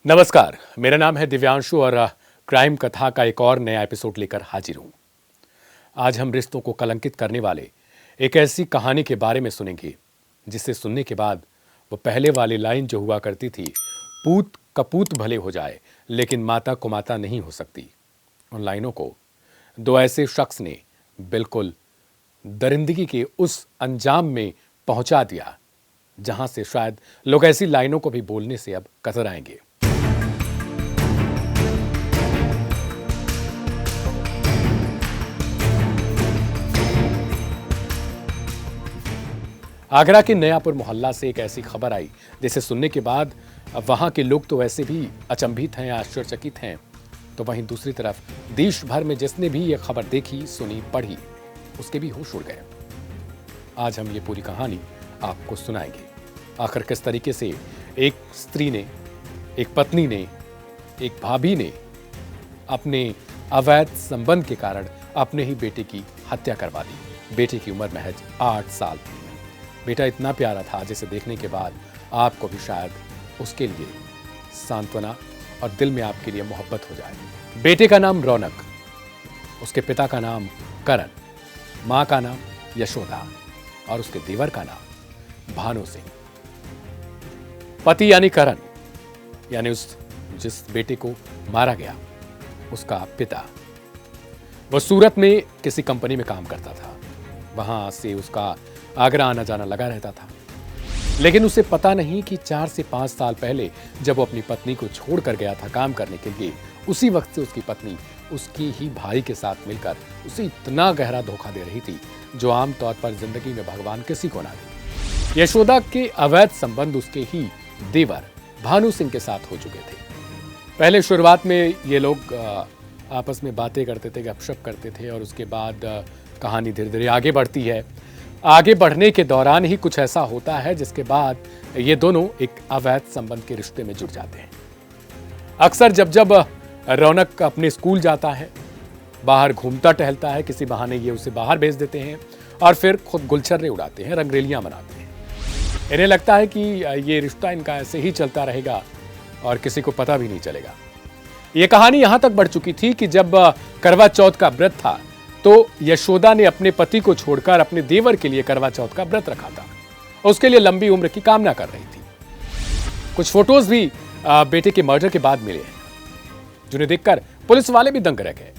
नमस्कार, मेरा नाम है दिव्यांशु और क्राइम कथा का एक और नया एपिसोड लेकर हाजिर हूं। आज हम रिश्तों को कलंकित करने वाले एक ऐसी कहानी के बारे में सुनेंगे जिसे सुनने के बाद वो पहले वाली लाइन जो हुआ करती थी, पूत कपूत भले हो जाए लेकिन माता को माता नहीं हो सकती, उन लाइनों को दो ऐसे शख्स ने बिल्कुल दरिंदगी के उस अंजाम में पहुंचा दिया जहां से शायद लोग ऐसी लाइनों को भी बोलने से अब कतराएंगे। आगरा के नयापुर मोहल्ला से एक ऐसी खबर आई जिसे सुनने के बाद वहां के लोग तो वैसे भी अचंभित हैं, आश्चर्यचकित हैं, तो वहीं दूसरी तरफ देश भर में जिसने भी ये खबर देखी, सुनी, पढ़ी, उसके भी होश उड़ गए। आज हम ये पूरी कहानी आपको सुनाएंगे। आखिर किस तरीके से एक स्त्री ने, एक पत्नी ने, एक भाभी ने अपने अवैध संबंध के कारण अपने ही बेटे की हत्या करवा दी। बेटे की उम्र महज 8 साल थी। बेटा इतना प्यारा था जिसे देखने के बाद आपको भी शायद उसके लिए सांत्वना और दिल में आपके लिए मोहब्बत हो जाए। बेटे का नाम रौनक, उसके पिता का नाम करण, मां का नाम यशोदा और उसके देवर का नाम भानु सिंह। पति यानी करण, यानी उस जिस बेटे को मारा गया, उसका पिता, वह सूरत में किसी कंपनी में काम करता था। वहां से उसका आगरा आना जाना लगा रहता था, लेकिन उसे पता नहीं कि 4 से 5 साल पहले जब वो अपनी पत्नी को छोड़कर गया था काम करने के लिए, उसी वक्त से उसकी पत्नी उसकी ही भाई के साथ मिलकर उसे इतना गहरा धोखा दे रही थी जो आमतौर पर जिंदगी में भगवान किसी को ना दे। यशोदा के अवैध संबंध उसके ही देवर भानु सिंह के साथ हो चुके थे। पहले शुरुआत में ये लोग आपस में बातें करते थे, गपशप करते थे और उसके बाद कहानी धीरे धीरे आगे बढ़ती है। आगे बढ़ने के दौरान ही कुछ ऐसा होता है जिसके बाद ये दोनों एक अवैध संबंध के रिश्ते में जुड़ जाते हैं। अक्सर जब रौनक अपने स्कूल जाता है, बाहर घूमता टहलता है, किसी बहाने ये उसे बाहर भेज देते हैं और फिर खुद गुलछर्रे उड़ाते हैं, रंगरेलियां मनाते हैं। इन्हें लगता है कि ये रिश्ता इनका ऐसे ही चलता रहेगा और किसी को पता भी नहीं चलेगा। ये कहानी यहां तक बढ़ चुकी थी कि जब करवा चौथ का व्रत था तो यशोदा ने अपने पति को छोड़कर अपने देवर के लिए करवा चौथ का व्रत रखा था। उसके लिए लंबी उम्र की कामना कर रही थी। कुछ फोटोज भी बेटे के मर्डर के बाद मिले हैं, जिन्हें देखकर पुलिस वाले भी दंग रह गए।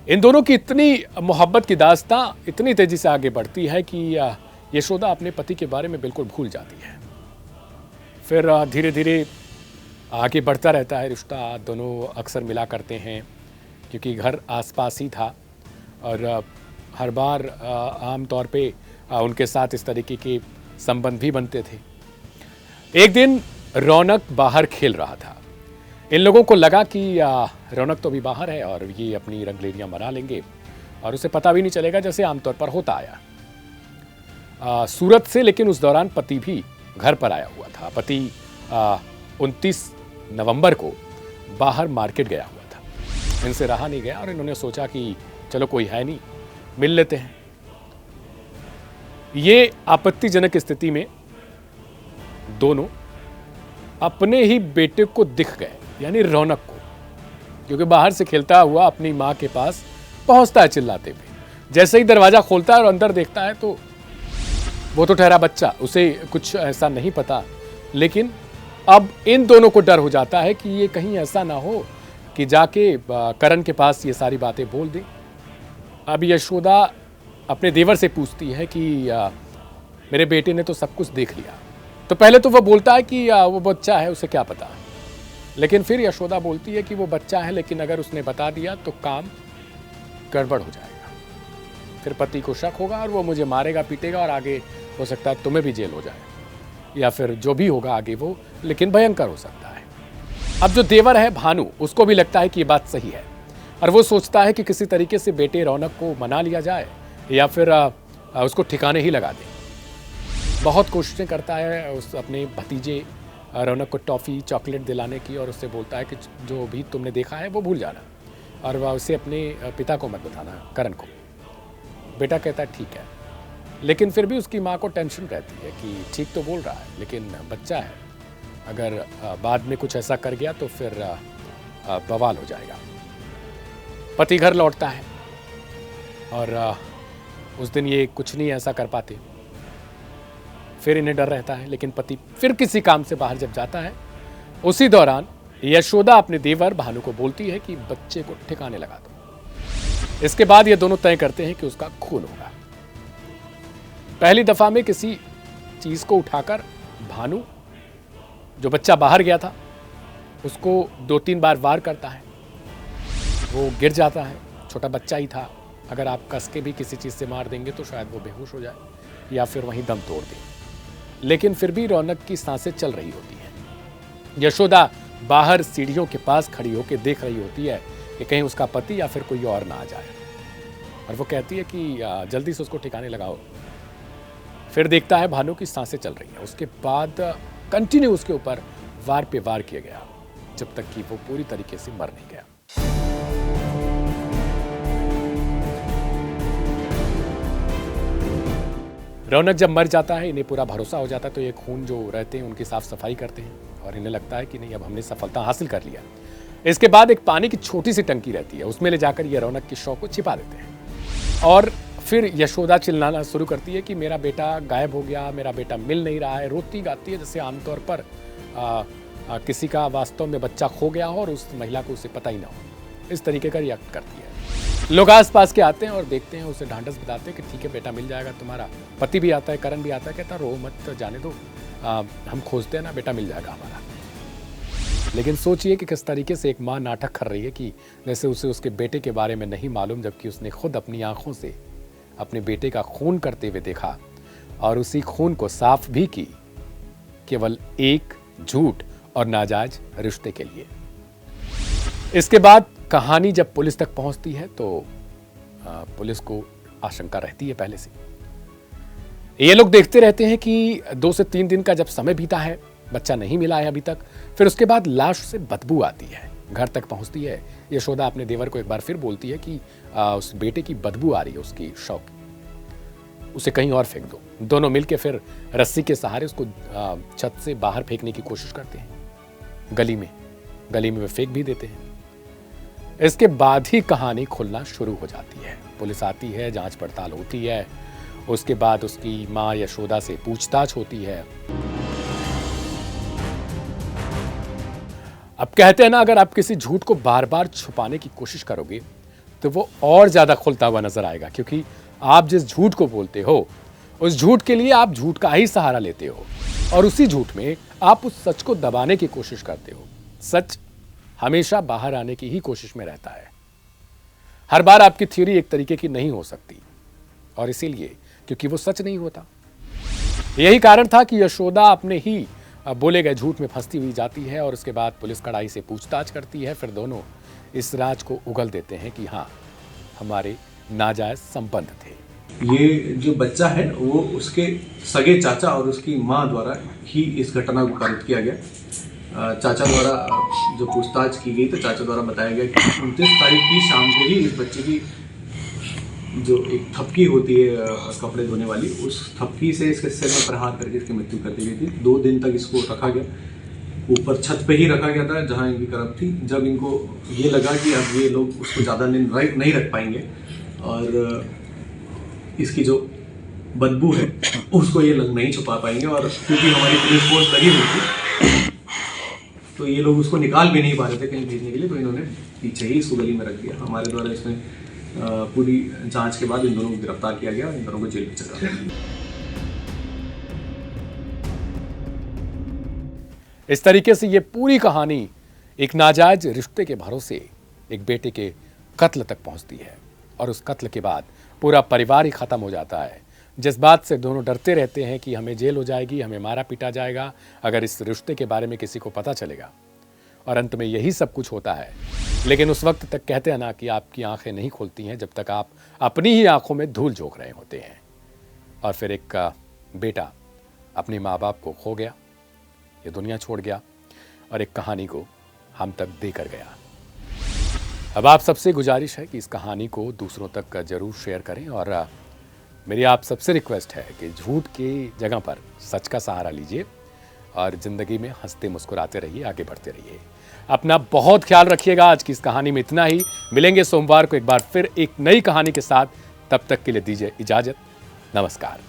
इन दोनों की इतनी मोहब्बत की दास्तां इतनी तेजी से आगे बढ़ती है कि यशोदा अपने पति के बारे में बिल्कुल भूल जाती है। फिर धीरे धीरे आगे बढ़ता रहता है रिश्ता। दोनों अक्सर मिला करते हैं क्योंकि घर आसपास ही था और हर बार आम तौर पे उनके साथ इस तरीके के संबंध भी बनते थे। एक दिन रौनक बाहर खेल रहा था। इन लोगों को लगा कि रौनक तो अभी बाहर है और ये अपनी रंगलेरियां मना लेंगे और उसे पता भी नहीं चलेगा, जैसे आमतौर पर होता आया सूरत से। लेकिन उस दौरान पति भी घर पर आया हुआ था। पति 29 नवंबर को बाहर मार्केट गया हुआ था। इनसे रहा नहीं गया और इन्होंने सोचा कि चलो कोई है नहीं, मिल लेते हैं। ये आपत्तिजनक स्थिति में दोनों अपने ही बेटे को दिख गए, यानी रौनक को, क्योंकि बाहर से खेलता हुआ अपनी मां के पास पहुंचता है चिल्लाते हुए। जैसे ही दरवाजा खोलता है और अंदर देखता है तो वो तो ठहरा बच्चा, उसे कुछ ऐसा नहीं पता। लेकिन अब इन दोनों को डर हो जाता है कि ये कहीं ऐसा ना हो कि जाके करण के पास ये सारी बातें बोल दे। अब यशोदा अपने देवर से पूछती है कि मेरे बेटे ने तो सब कुछ देख लिया। तो पहले तो वो बोलता है कि वो बच्चा है, उसे क्या पता। लेकिन फिर यशोदा बोलती है कि वो बच्चा है, लेकिन अगर उसने बता दिया तो काम गड़बड़ हो जाएगा। फिर पति को शक होगा और वो मुझे मारेगा, पीटेगा और आगे हो सकता है तुम्हें भी जेल हो जाए या फिर जो भी होगा आगे वो, लेकिन भयंकर हो सकता है। अब जो देवर है भानु, उसको भी लगता है कि ये बात सही है और वो सोचता है कि किसी तरीके से बेटे रौनक को मना लिया जाए या फिर उसको ठिकाने ही लगा दे। बहुत कोशिशें करता है उस अपने भतीजे रौनक को टॉफ़ी चॉकलेट दिलाने की और उससे बोलता है कि जो भी तुमने देखा है वो भूल जाना और वह उसे अपने पिता को मत बताना, करण को। बेटा कहता है ठीक है। लेकिन फिर भी उसकी माँ को टेंशन रहती है कि ठीक तो बोल रहा है लेकिन बच्चा है, अगर बाद में कुछ ऐसा कर गया तो फिर बवाल हो जाएगा। पति घर लौटता है और उस दिन ये कुछ नहीं ऐसा कर पाते, फिर इन्हें डर रहता है। लेकिन पति फिर किसी काम से बाहर जब जाता है, उसी दौरान यशोदा अपने देवर भानु को बोलती है कि बच्चे को ठिकाने लगा दो। इसके बाद ये दोनों तय करते हैं कि उसका खून होगा। पहली दफा में किसी चीज को उठाकर भानु, जो बच्चा बाहर गया था, उसको 2-3 बार वार करता है। वो गिर जाता है, छोटा बच्चा ही था, अगर आप कस के भी किसी चीज से मार देंगे तो शायद वो बेहोश हो जाए या फिर वहीं दम तोड़ दे। लेकिन फिर भी रौनक की सांसें चल रही होती हैं। यशोदा बाहर सीढ़ियों के पास खड़ी होकर देख रही होती है कि कहीं उसका पति या फिर कोई और ना आ जाए, और वो कहती है कि जल्दी से उसको ठिकाने लगाओ। फिर देखता है भानु की सांसें चल रही हैं। उसके बाद कंटिन्यू उसके ऊपर वार पे वार किया गया जब तक कि वो पूरी तरीके से मर नहीं गया। रौनक जब मर जाता है, इन्हें पूरा भरोसा हो जाता है, तो ये खून जो रहते हैं उनकी साफ सफाई करते हैं और इन्हें लगता है कि नहीं, अब हमने सफलता हासिल कर लिया। इसके बाद एक पानी की छोटी सी टंकी रहती है, उसमें ले जाकर ये रौनक की शव को छिपा देते हैं। और फिर यशोदा चिल्लाना शुरू करती है कि मेरा बेटा गायब हो गया, मेरा बेटा मिल नहीं रहा है। रोती गाती है जैसे आमतौर पर किसी का वास्तव में बच्चा खो गया हो और उस महिला को उसे पता ही ना हो। इस तरीके का रिएक्ट करती है। लोग आस पास के आते हैं और देखते हैं, उसे ढांढस बताते हैं कि ठीक है बेटा मिल जाएगा तुम्हारा। पति भी आता है, करण भी आता है, कहता रो मत, जाने दो, हम खोजते हैं ना, बेटा मिल जाएगा हमारा। लेकिन सोचिए कि किस तरीके से एक माँ नाटक कर रही है कि जैसे उसे उसके बेटे के बारे में नहीं मालूम, जबकि उसने खुद अपनी आंखों से अपने बेटे का खून करते हुए देखा और उसी खून को साफ भी की, केवल एक झूठ और नाजायज रिश्ते के लिए। इसके बाद कहानी जब पुलिस तक पहुंचती है तो पुलिस को आशंका रहती है पहले से। ये लोग देखते रहते हैं कि 2 से 3 दिन का जब समय बीता है, बच्चा नहीं मिला है अभी तक। फिर उसके बाद लाश से बदबू आती है, घर तक पहुंचती है। यशोदा अपने देवर को एक बार फिर बोलती है कि उस बेटे की बदबू आ रही है उसकी शव की, उसे कहीं और फेंक दो। दोनों मिलकर फिर रस्सी के सहारे उसको छत से बाहर फेंकने की कोशिश करते हैं, गली में वे फेंक भी देते हैं। इसके बाद ही कहानी खुलना शुरू हो जाती है। पुलिस आती है, जांच पड़ताल होती है, उसके बाद उसकी मां यशोदा से पूछताछ होती है। अब कहते हैं ना, अगर आप किसी झूठ को बार बार छुपाने की कोशिश करोगे तो वो और ज्यादा खुलता हुआ नजर आएगा, क्योंकि आप जिस झूठ को बोलते हो उस झूठ के लिए आप झूठ का ही सहारा लेते हो और उसी झूठ में आप उस सच को दबाने की कोशिश करते हो। सच हमेशा बाहर आने की ही कोशिश में रहता है। हर बार आपकी थ्योरी एक तरीके की नहीं हो सकती, और इसीलिए क्योंकि वो सच नहीं होता। यही कारण था कि यशोदा अपने ही बोले गए झूठ में फंसती हुई जाती है और उसके बाद पुलिस कड़ाई से पूछताछ करती है। फिर दोनों इस राज को उगल देते हैं कि हाँ, हमारे नाजायज संबंध थे। ये जो बच्चा है वो उसके सगे चाचा और उसकी माँ द्वारा ही इस घटना को कारित किया गया। चाचा द्वारा जो पूछताछ की गई तो चाचा द्वारा बताया गया कि 29 तारीख की शाम को ही इस बच्चे की जो एक थपकी होती है कपड़े धोने वाली, उस थपकी से इसके सिर में प्रहार करके इसकी मृत्यु कर दी गई थी। 2 दिन तक इसको रखा गया, ऊपर छत पे ही रखा गया था जहाँ इनकी करप थी। जब इनको ये लगा कि अब ये लोग उसको ज़्यादा दिन नहीं रख पाएंगे और इसकी जो बदबू है उसको ये लोग नहीं छुपा पाएंगे, और क्योंकि हमारी पुलिस फोर्स लगी हुई थी तो ये लोग उसको निकाल भी नहीं पा रहे थे कहीं भेजने के लिए, तो इन्होंने पीछे ही इसको गली में रख दिया। हमारे द्वारा इसमें पूरी जांच के बाद इन दोनों को गिरफ्तार किया गया और इन दोनों को जेल भेजा गया। इस तरीके से ये पूरी कहानी एक नाजायज रिश्ते के भरोसे एक बेटे के कत्ल तक पहुंचती है, और उस कत्ल के बाद पूरा परिवार ही खत्म हो जाता है, जिस बात से दोनों डरते रहते हैं कि हमें जेल हो जाएगी, हमें मारा पीटा जाएगा अगर इस रिश्ते के बारे में किसी को पता चलेगा। और अंत में यही सब कुछ होता है। लेकिन उस वक्त तक कहते हैं ना कि आपकी आंखें नहीं खुलती हैं जब तक आप अपनी ही आंखों में धूल झोंक रहे होते हैं। और फिर एक बेटा अपने माँ बाप को खो गया, ये दुनिया छोड़ गया, और एक कहानी को हम तक देकर गया। अब आप सबसे गुजारिश है कि इस कहानी को दूसरों तक जरूर शेयर करें और मेरी आप सबसे रिक्वेस्ट है कि झूठ की जगह पर सच का सहारा लीजिए और ज़िंदगी में हंसते मुस्कुराते रहिए, आगे बढ़ते रहिए। अपना बहुत ख्याल रखिएगा। आज की इस कहानी में इतना ही। मिलेंगे सोमवार को एक बार फिर एक नई कहानी के साथ। तब तक के लिए दीजिए इजाज़त। नमस्कार।